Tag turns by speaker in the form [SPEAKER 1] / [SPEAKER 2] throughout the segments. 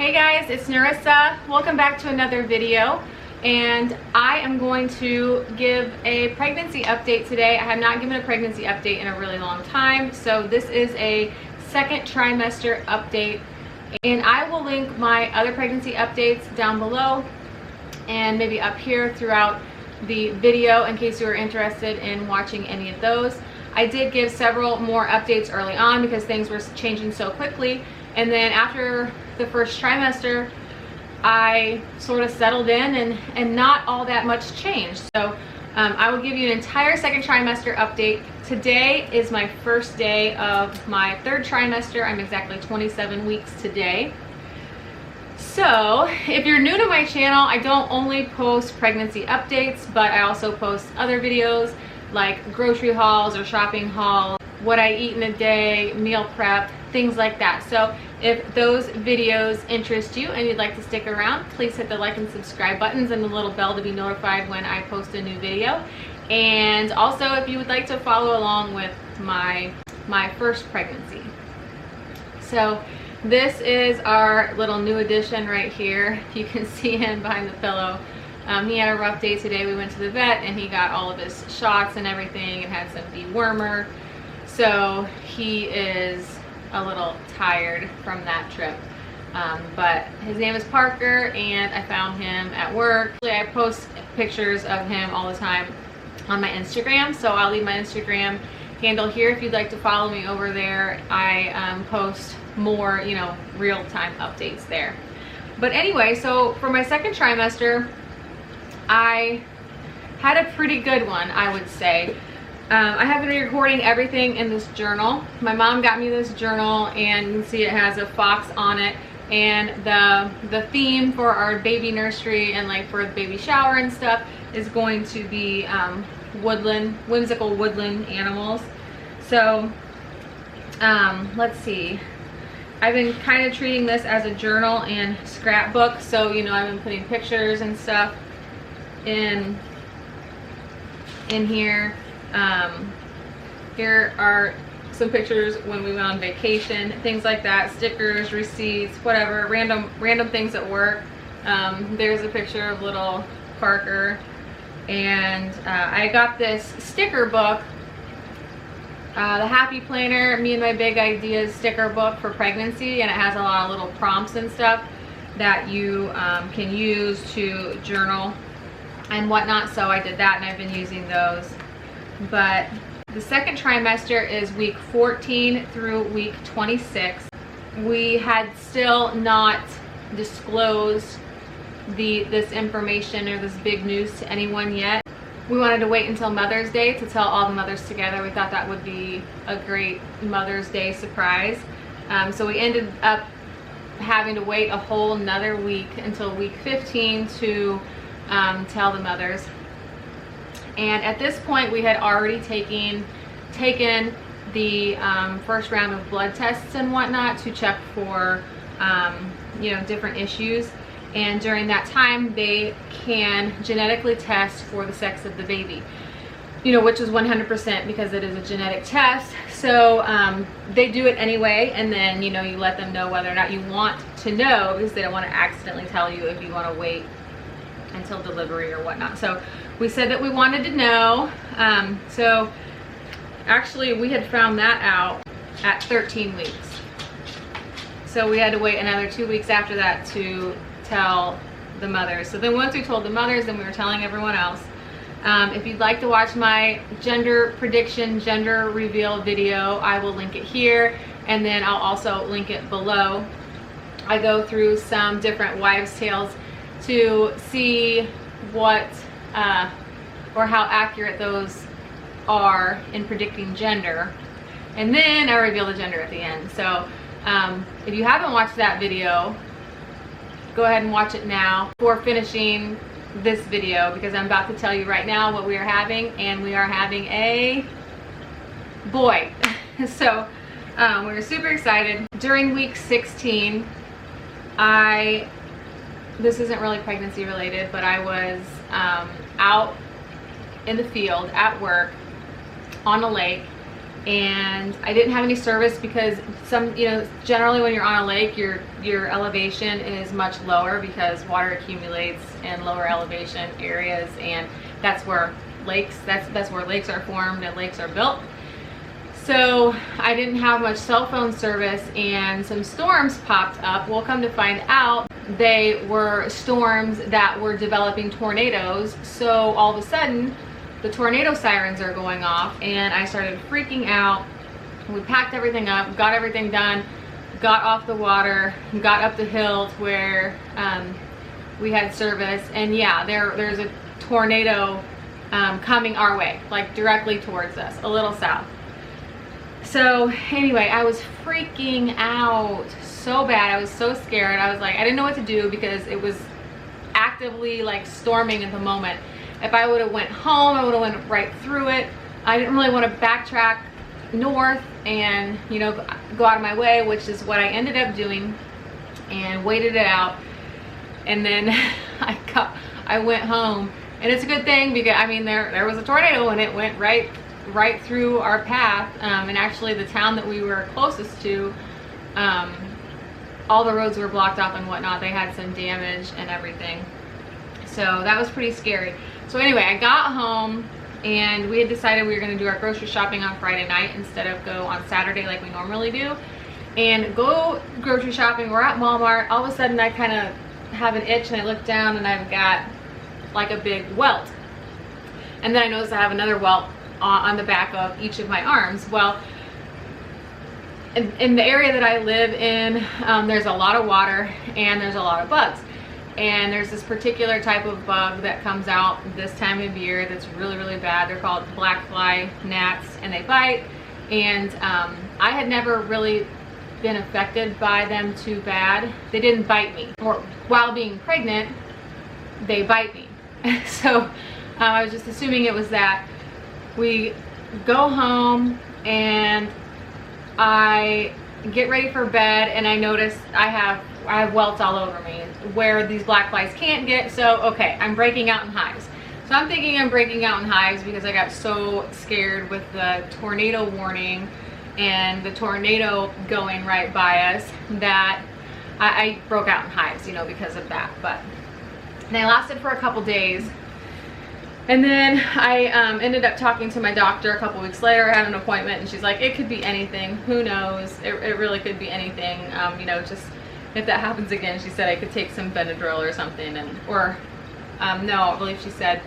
[SPEAKER 1] Hey guys, it's Narissa. Welcome back to another video, and I am going to give a pregnancy update today. I have not given a pregnancy update in a really long time, so this is a second trimester update, and I will link my other pregnancy updates down below and maybe up here throughout the video in case you are interested in watching any of those. I did give several more updates early on because things were changing so quickly, and then after the first trimester I sort of settled in and not all that much changed. So I will give you an entire second trimester update. Today is my first day of my third trimester. I'm exactly 27 weeks today. So if you're new to my channel, I don't only post pregnancy updates, but I also post other videos like grocery hauls or shopping hauls, what I eat in a day, meal prep, things like that. So if those videos interest you and you'd like to stick around, please hit the like and subscribe buttons and the little bell to be notified when I post a new video. And also if you would like to follow along with my first pregnancy. So this is our little new addition right here. You can see him behind the pillow. He had a rough day today. We went to the vet and he got all of his shots and everything and had some dewormer. So he is a little tired from that trip. But his name is Parker and I found him at work. I post pictures of him all the time on my Instagram, so I'll leave my Instagram handle here if you'd like to follow me over there. I post more, real-time updates there. But anyway, so for my second trimester, I had a pretty good one, I would say. I have been recording everything in this journal. My mom got me this journal, and you can see it has a fox on it, and the theme for our baby nursery and like for the baby shower and stuff is going to be whimsical woodland animals. So let's see, I've been kind of treating this as a journal and scrapbook. So I've been putting pictures and stuff in here. Here are some pictures when we went on vacation, things like that, stickers, receipts, whatever, random things at work. There's a picture of little Parker, and I got this sticker book, the Happy Planner, Me and My Big Ideas sticker book for pregnancy, and it has a lot of little prompts and stuff that you can use to journal and whatnot. So I did that and I've been using those. But the second trimester is week 14 through week 26. We had still not disclosed this information or this big news to anyone yet. We wanted to wait until Mother's Day to tell all the mothers together. We thought that would be a great Mother's Day surprise. So we ended up having to wait a whole another week until week 15 to tell the mothers. And at this point we had already taken the first round of blood tests and whatnot to check for different issues. And during that time they can genetically test for the sex of the baby, which is 100% because it is a genetic test. So they do it anyway, and then you let them know whether or not you want to know, because they don't want to accidentally tell you if you want to wait until delivery or whatnot. So we said that we wanted to know. So actually we had found that out at 13 weeks. So we had to wait another 2 weeks after that to tell the mothers. So then once we told the mothers, then we were telling everyone else. If you'd like to watch my gender prediction, gender reveal video, I will link it here, and then I'll also link it below. I go through some different wives' tales to see what or how accurate those are in predicting gender, and then I reveal the gender at the end. So if you haven't watched that video, go ahead and watch it now before finishing this video, because I'm about to tell you right now what we are having, and we are having a boy. So we're super excited. During week 16, this isn't really pregnancy related, but I was out in the field at work on a lake, and I didn't have any service because generally when you're on a lake, your elevation is much lower because water accumulates in lower elevation areas, and that's where lakes are formed and lakes are built. So I didn't have much cell phone service, and some storms popped up. Well, come to find out, they were storms that were developing tornadoes. So all of a sudden, the tornado sirens are going off, and I started freaking out. We packed everything up, got everything done, got off the water, got up the hill to where we had service, and yeah, there's a tornado coming our way, like directly towards us, a little south. So anyway, I was freaking out so bad. I was so scared. I was like, I didn't know what to do because it was actively like storming at the moment. If I would have went home, I would have went right through it. I didn't really want to backtrack north and, you know, go out of my way, which is what I ended up doing, and waited it out. And then I went home, and it's a good thing because I mean there was a tornado and it went right through our path, and actually the town that we were closest to, all the roads were blocked off and whatnot. They had some damage and everything, so that was pretty scary. So anyway, I got home, and we had decided we were going to do our grocery shopping on Friday night instead of go on Saturday like we normally do. And go grocery shopping, we're at Walmart. All of a sudden I kind of have an itch, and I look down and I've got like a big welt, and then I notice I have another welt on the back of each of my arms. Well, in the area that I live in, there's a lot of water and there's a lot of bugs. And there's this particular type of bug that comes out this time of year that's really, really bad. They're called black fly gnats, and they bite. And I had never really been affected by them too bad. They didn't bite me. Or while being pregnant, they bite me. So I was just assuming it was that. We go home, and I get ready for bed, and I notice I have welts all over me where these black flies can't get. So okay, I'm breaking out in hives. So I'm thinking I'm breaking out in hives because I got so scared with the tornado warning and the tornado going right by us that I broke out in hives, you know, because of that. But they lasted for a couple days. And then I ended up talking to my doctor a couple weeks later. I had an appointment, and she's like, it could be anything. Who knows? It really could be anything. You know, just if that happens again, she said I could take some Benadryl or something, no, I believe she said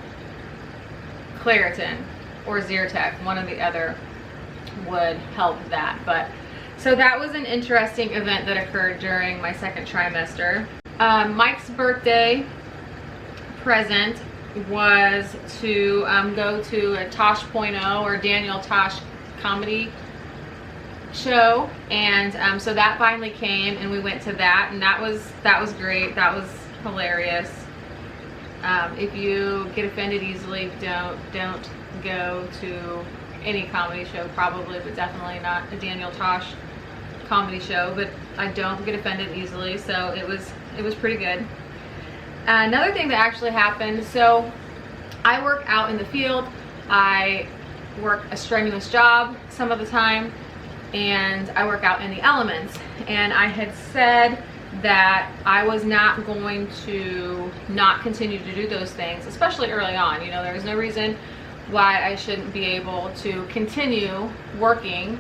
[SPEAKER 1] Claritin or Zyrtec, one or the other would help that. But so that was an interesting event that occurred during my second trimester. Mike's birthday present was to go to a Tosh.0 or Daniel Tosh comedy show, and so that finally came, and we went to that, and that was great. That was hilarious. If you get offended easily, don't go to any comedy show, probably, but definitely not a Daniel Tosh comedy show. But I don't get offended easily, so it was pretty good. Another thing that actually happened, so I work out in the field. I work a strenuous job some of the time, and I work out in the elements. And I had said that I was not going to not continue to do those things, especially early on. You know, there's no reason why I shouldn't be able to continue working.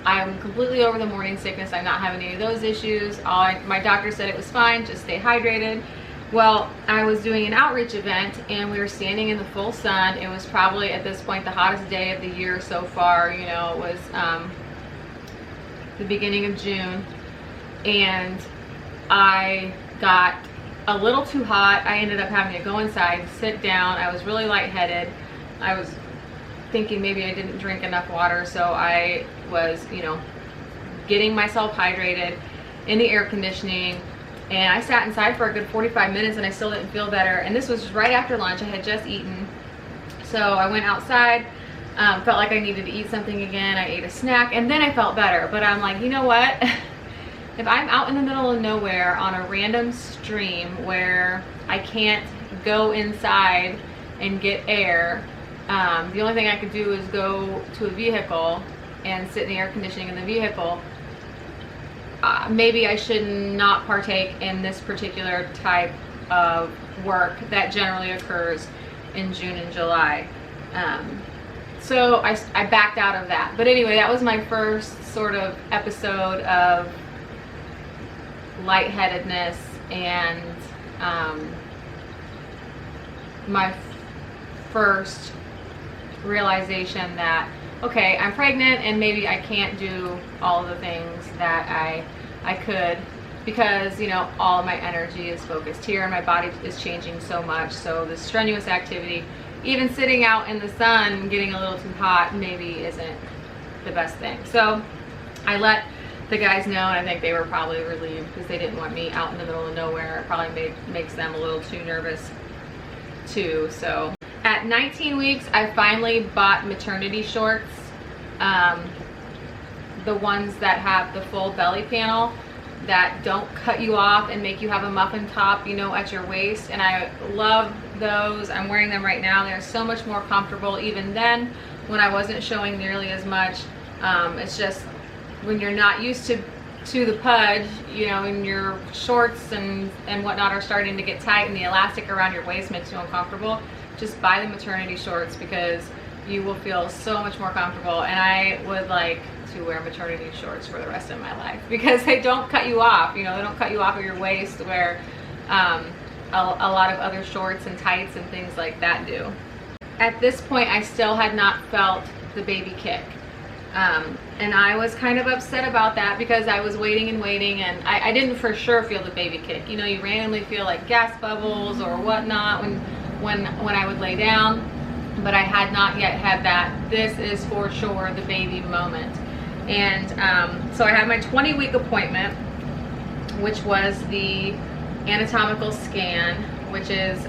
[SPEAKER 1] I'm completely over the morning sickness. I'm not having any of those issues. My doctor said it was fine, just stay hydrated. Well, I was doing an outreach event, and we were standing in the full sun. It was probably at this point the hottest day of the year so far. You know, it was the beginning of June, and I got a little too hot. I ended up having to go inside, sit down. I was really lightheaded. I was thinking maybe I didn't drink enough water, so I was, you know, getting myself hydrated in the air conditioning, and I sat inside for a good 45 minutes, and I still didn't feel better. And this was right after lunch. I had just eaten, so I went outside, felt like I needed to eat something again. I ate a snack, and then I felt better. But I'm like, you know what? If I'm out in the middle of nowhere on a random stream where I can't go inside and get air, The only thing I could do is go to a vehicle and sit in the air conditioning in the vehicle. Maybe I should not partake in this particular type of work that generally occurs in June and July. So I backed out of that. But anyway, that was my first sort of episode of lightheadedness and my first realization that, okay, I'm pregnant and maybe I can't do all of the things that I could, because, you know, all of my energy is focused here and my body is changing so much. So this strenuous activity, even sitting out in the sun getting a little too hot, maybe isn't the best thing. So I let the guys know, and I think they were probably relieved because they didn't want me out in the middle of nowhere. It probably makes them a little too nervous too. So at 19 weeks, I finally bought maternity shorts, the ones that have the full belly panel that don't cut you off and make you have a muffin top, you know, at your waist. And I love those. I'm wearing them right now. They're so much more comfortable. Even then, when I wasn't showing nearly as much, it's just when you're not used to the pudge, you know, and your shorts and whatnot are starting to get tight and the elastic around your waist makes you uncomfortable, just buy the maternity shorts because you will feel so much more comfortable. And I would like to wear maternity shorts for the rest of my life because they don't cut you off, you know, they don't cut you off of your waist where a lot of other shorts and tights and things like that do. At this point, I still had not felt the baby kick. And I was kind of upset about that because I was waiting and waiting, and I didn't for sure feel the baby kick. You know, you randomly feel like gas bubbles or whatnot when I would lay down, but I had not yet had that. This is for sure the baby moment. And so I had my 20-week appointment, which was the anatomical scan, which is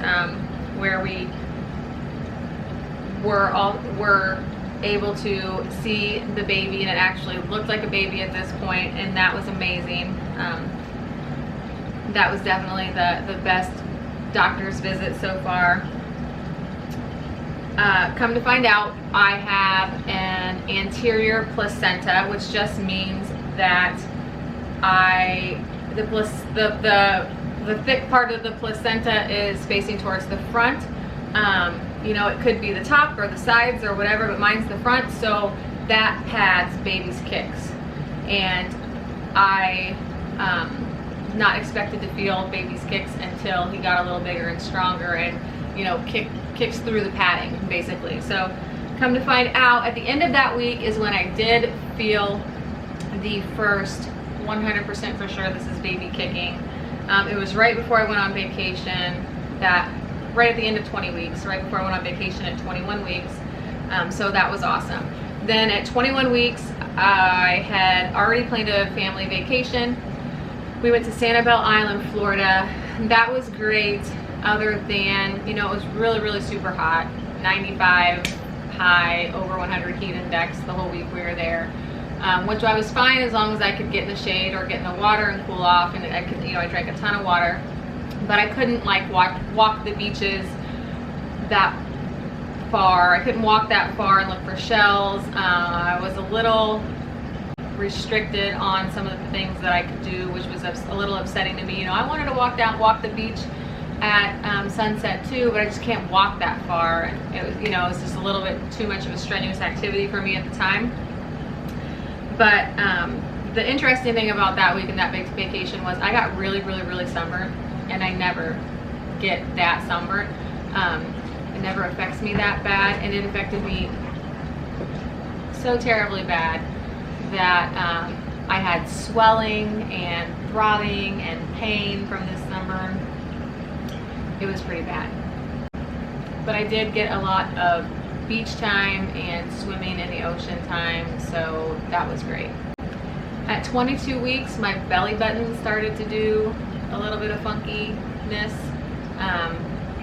[SPEAKER 1] where we were able to see the baby, and it actually looked like a baby at this point, and that was amazing. That was definitely the best doctor's visit so far. Come to find out, I have an anterior placenta, which just means that the thick part of the placenta is facing towards the front. You know, it could be the top or the sides or whatever, but mine's the front, so that pads baby's kicks. And I not expected to feel baby's kicks until he got a little bigger and stronger and, you know, kicks through the padding, basically. So come to find out, at the end of that week is when I did feel the first 100% for sure this is baby kicking. It was right before I went on vacation, right at the end of 20 weeks, right before I went on vacation at 21 weeks. So that was awesome. Then at 21 weeks, I had already planned a family vacation. We went to Sanibel Island, Florida. That was great, other than, you know, it was really, really super hot, 95 high, over 100 heat index the whole week we were there. Which I was fine as long as I could get in the shade or get in the water and cool off, and I could, you know, I drank a ton of water. But I couldn't like walk the beaches that far. I couldn't walk that far and look for shells. I was a little restricted on some of the things that I could do, which was a little upsetting to me. You know, I wanted to walk the beach at sunset too, but I just can't walk that far. And it was, you know, it was just a little bit too much of a strenuous activity for me at the time. But the interesting thing about that week and that big vacation was I got really, really, really sunburned. And I never get that sunburnt. It never affects me that bad, and it affected me so terribly bad that I had swelling and throbbing and pain from this sunburn. It was pretty bad. But I did get a lot of beach time and swimming in the ocean time, so that was great. At 22 weeks, my belly button started to do a little bit of funkiness.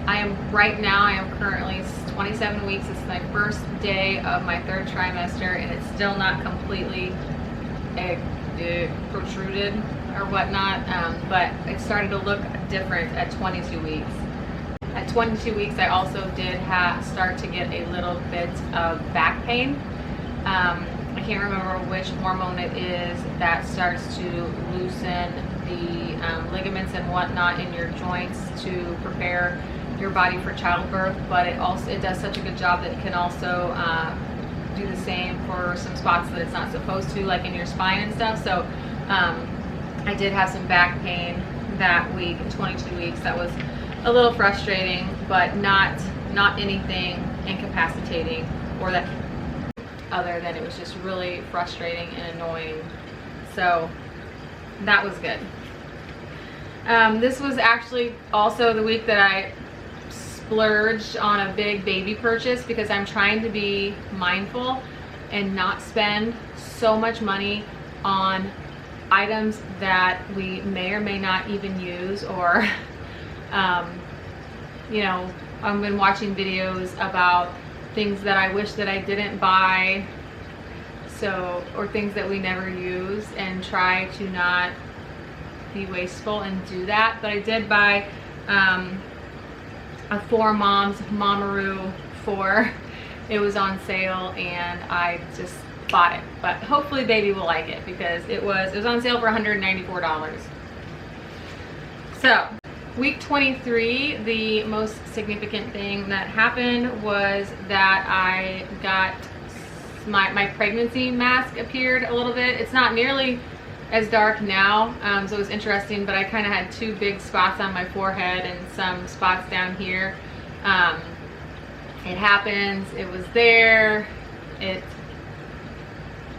[SPEAKER 1] I am currently 27 weeks. It's my first day of my third trimester, and it's still not completely protruded or whatnot, but it started to look different at 22 weeks. At 22 weeks, I also did start to get a little bit of back pain. I can't remember which hormone it is that starts to loosen the ligaments and whatnot in your joints to prepare your body for childbirth, but it does such a good job that it can also do the same for some spots that it's not supposed to, like in your spine and stuff. So I did have some back pain that week, 22 weeks. That was a little frustrating, but not anything incapacitating or that other than it was just really frustrating and annoying. So that was good. This was actually also the week that I splurged on a big baby purchase because I'm trying to be mindful and not spend so much money on items that we may or may not even use, or you know, I've been watching videos about things that I wish that I didn't buy, or things that we never use, and try to not be wasteful and do that. But I did buy a 4 Moms Mamaroo 4. It was on sale and I just bought it, but hopefully baby will like it because it was on sale for $194. So week 23, the most significant thing that happened was that I got my pregnancy mask appeared a little bit. It's not nearly as dark now, so it was interesting, but I kind of had 2 big spots on my forehead and some spots down here. It happens, it was there, it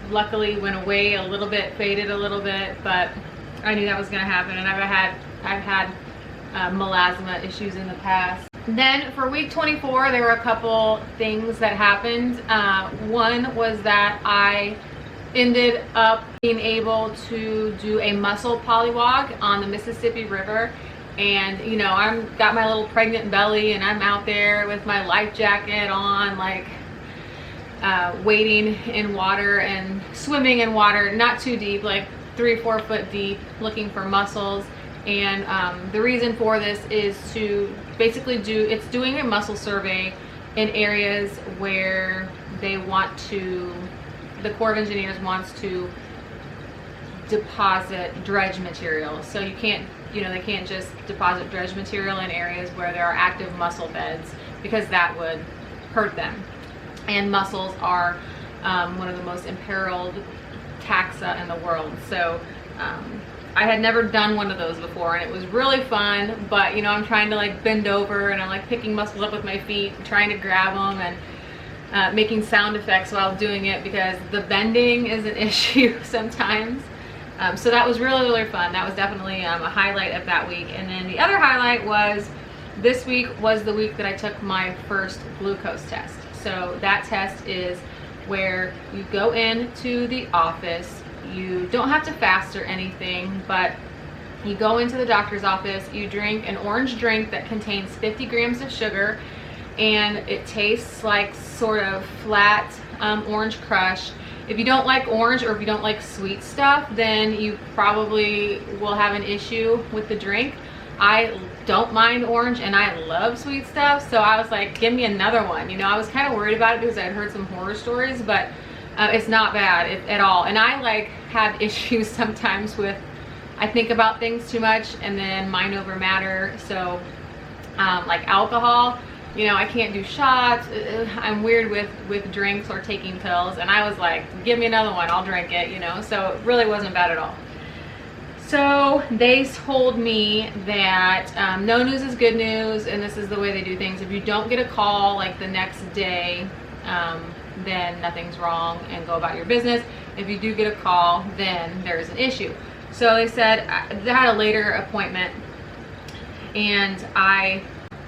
[SPEAKER 1] luckily went away a little bit, faded a little bit, but I knew that was going to happen, and I've had melasma issues in the past. Then for week 24, there were a couple things that happened. One was that I ended up being able to do a muscle polywog on the Mississippi River. And you know, I've got my little pregnant belly and I'm out there with my life jacket on, like wading in water and swimming in water, not too deep, like 3 or 4 foot deep, looking for mussels. And the reason for this is to basically doing a muscle survey in areas where they want to, the Corps of Engineers wants to deposit dredge material. So you can't, they can't just deposit dredge material in areas where there are active mussel beds, because that would hurt them. And mussels are one of the most imperiled taxa in the world. So I had never done one of those before, and it was really fun, but I'm trying to like bend over and I'm like picking mussels up with my feet, trying to grab them, and making sound effects while doing it because the bending is an issue sometimes. So that was really, really fun. That was definitely a highlight of that week. And then the other highlight was this week was the week that I took my first glucose test. So that test is where you go into the office. You don't have to fast or anything, but you go into the doctor's office, you drink an orange drink that contains 50 grams of sugar, and it tastes like sort of flat orange crush. If you don't like orange, or if you don't like sweet stuff, then you probably will have an issue with the drink. I don't mind orange and I love sweet stuff, so I was like, give me another one. I was kind of worried about it because I'd heard some horror stories, but it's not bad at all. And I like have issues sometimes with, I think about things too much and then mind over matter. So like alcohol, I can't do shots. I'm weird with drinks or taking pills, and I was like, give me another one, I'll drink it, so it really wasn't bad at all. So they told me that no news is good news, and this is the way they do things. If you don't get a call like the next day, then nothing's wrong and go about your business. If you do get a call, then there's an issue. So they said they had a later appointment, and I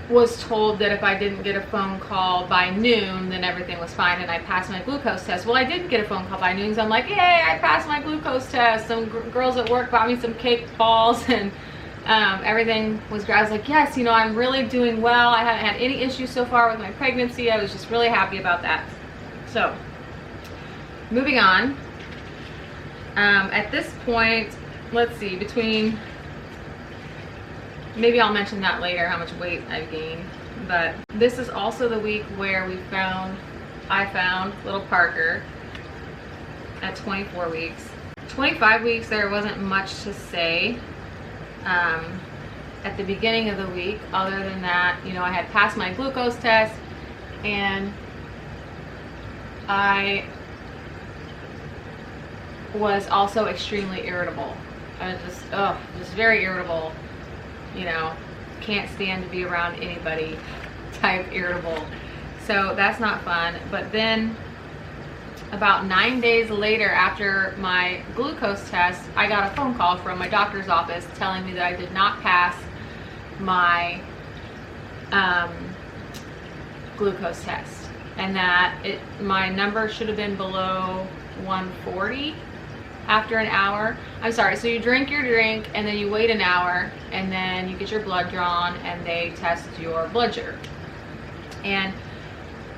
[SPEAKER 1] was told that if I didn't get a phone call by noon, then everything was fine and I passed my glucose test. Well, I didn't get a phone call by noon, so I'm like, yay, I passed my glucose test. Some girls at work bought me some cake balls, and everything was great. I was like, yes, I'm really doing well. I haven't had any issues so far with my pregnancy. I was just really happy about that. So, moving on. At this point, let's see, maybe I'll mention that later, how much weight I've gained. But this is also the week where I found little Parker at 24 weeks. 25 weeks, there wasn't much to say at the beginning of the week, other than that, you know, I had passed my glucose test, and I was also extremely irritable. I was just very irritable, you know, can't stand to be around anybody type irritable. So that's not fun. But then about 9 days later, after my glucose test, I got a phone call from my doctor's office telling me that I did not pass my glucose test, and that my number should have been below 140 after an hour. I'm sorry, so you drink your drink and then you wait an hour and then you get your blood drawn and they test your blood sugar. And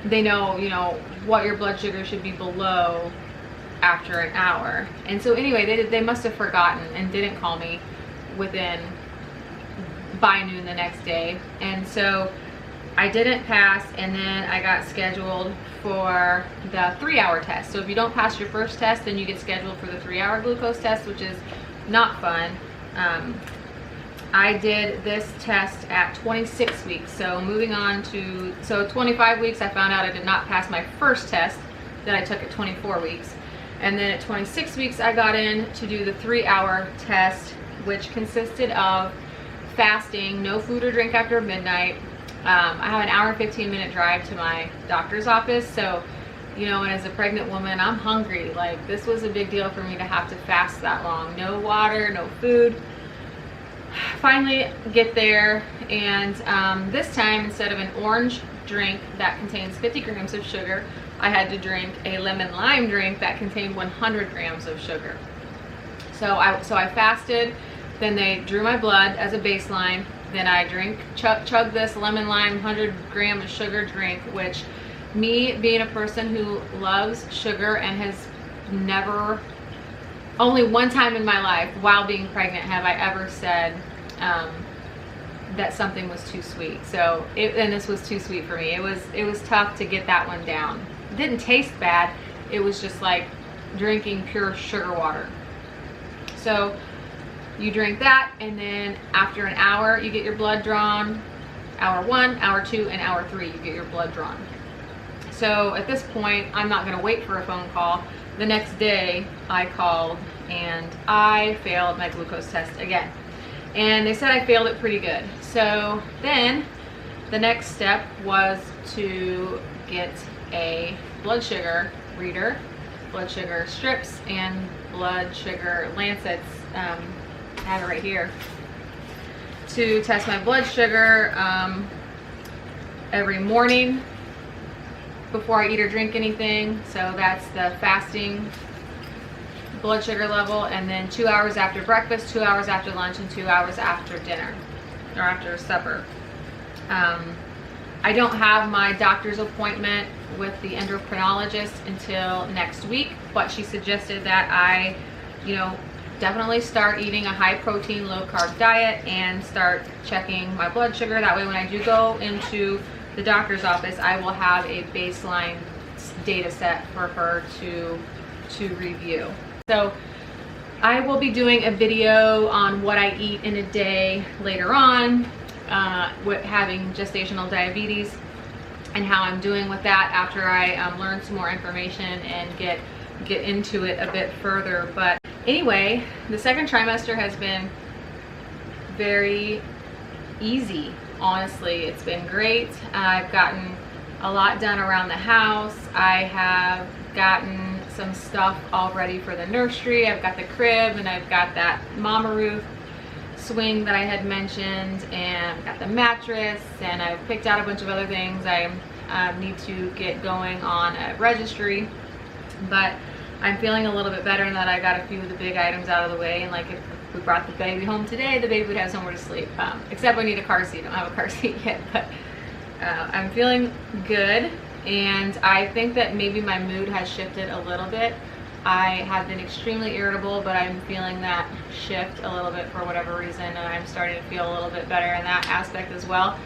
[SPEAKER 1] they know, you know, what your blood sugar should be below after an hour. And so anyway, they must have forgotten and didn't call me by noon the next day. And so I didn't pass, and then I got scheduled for the 3-hour test. So if you don't pass your first test, then you get scheduled for the 3-hour glucose test, which is not fun. I did this test at 26 weeks. So moving on to, 25 weeks, I found out I did not pass my first test that I took at 24 weeks. And then at 26 weeks, I got in to do the 3-hour test, which consisted of fasting, no food or drink after midnight. I have an hour and 15-minute drive to my doctor's office, so, you know, and as a pregnant woman, I'm hungry. Like, this was a big deal for me to have to fast that long. No water, no food. Finally get there, and this time, instead of an orange drink that contains 50 grams of sugar, I had to drink a lemon lime drink that contained 100 grams of sugar. So I fasted, then they drew my blood as a baseline, then I chug this lemon lime 100 gram of sugar drink, which, me being a person who loves sugar and has never, only one time in my life while being pregnant have I ever said that something was too sweet. So and this was too sweet for me. It was tough to get that one down. It didn't taste bad. It was just like drinking pure sugar water. So you drink that, and then after an hour, you get your blood drawn. Hour 1, hour 2, and hour 3, you get your blood drawn. So at this point, I'm not gonna wait for a phone call. The next day, I called and I failed my glucose test again. And they said I failed it pretty good. So then the next step was to get a blood sugar reader, blood sugar strips, and blood sugar lancets. I have it right here, to test my blood sugar every morning before I eat or drink anything. So that's the fasting blood sugar level, and then 2 hours after breakfast, 2 hours after lunch, and 2 hours after dinner or after supper. I don't have my doctor's appointment with the endocrinologist until next week, but she suggested that I, you know, definitely start eating a high protein, low carb diet and start checking my blood sugar. That way when I do go into the doctor's office, I will have a baseline data set for her to review. So I will be doing a video on what I eat in a day later on, with having gestational diabetes, and how I'm doing with that after I learn some more information and get into it a bit further. But anyway, the second trimester has been very easy, honestly. It's been great. I've gotten a lot done around the house. I have gotten some stuff all ready for the nursery. I've got the crib, and I've got that Mama Ruth swing that I had mentioned, and I've got the mattress, and I've picked out a bunch of other things I need to get going on at registry. But I'm feeling a little bit better in that I got a few of the big items out of the way, and like if we brought the baby home today, the baby would have somewhere to sleep. Except I need a car seat. I don't have a car seat yet, but I'm feeling good, and I think that maybe my mood has shifted a little bit. I have been extremely irritable, but I'm feeling that shift a little bit for whatever reason, and I'm starting to feel a little bit better in that aspect as well.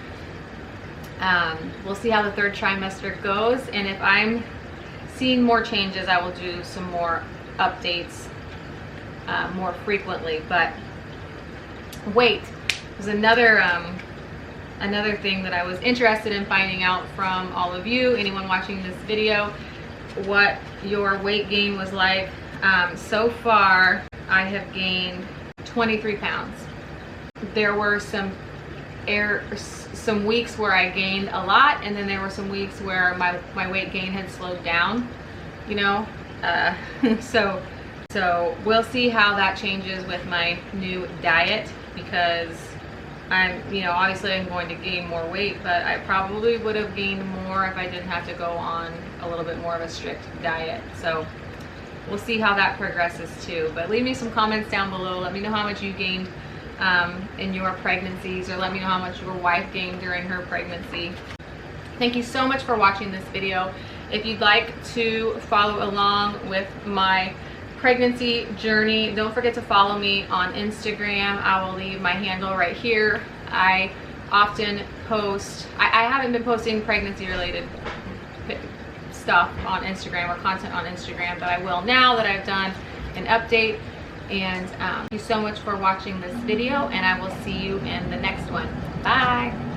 [SPEAKER 1] We'll see how the third trimester goes, and if I'm seeing more changes, I will do some more updates more frequently. But weight was another thing that I was interested in finding out from all of you, anyone watching this video, what your weight gain was like. So far, I have gained 23 pounds. There were some weeks where I gained a lot, and then there were some weeks where my weight gain had slowed down, you know. So we'll see how that changes with my new diet, because obviously I'm going to gain more weight, but I probably would have gained more if I didn't have to go on a little bit more of a strict diet. So we'll see how that progresses too. But leave me some comments down below. Let me know how much you gained in your pregnancies, or let me know how much your wife gained during her pregnancy. Thank you so much for watching this video. If you'd like to follow along with my pregnancy journey, don't forget to follow me on Instagram. I will leave my handle right here. I often post, I haven't been posting pregnancy related stuff on Instagram or content on Instagram, but I will now that I've done an update. And thank you so much for watching this video, and I will see you in the next one. Bye.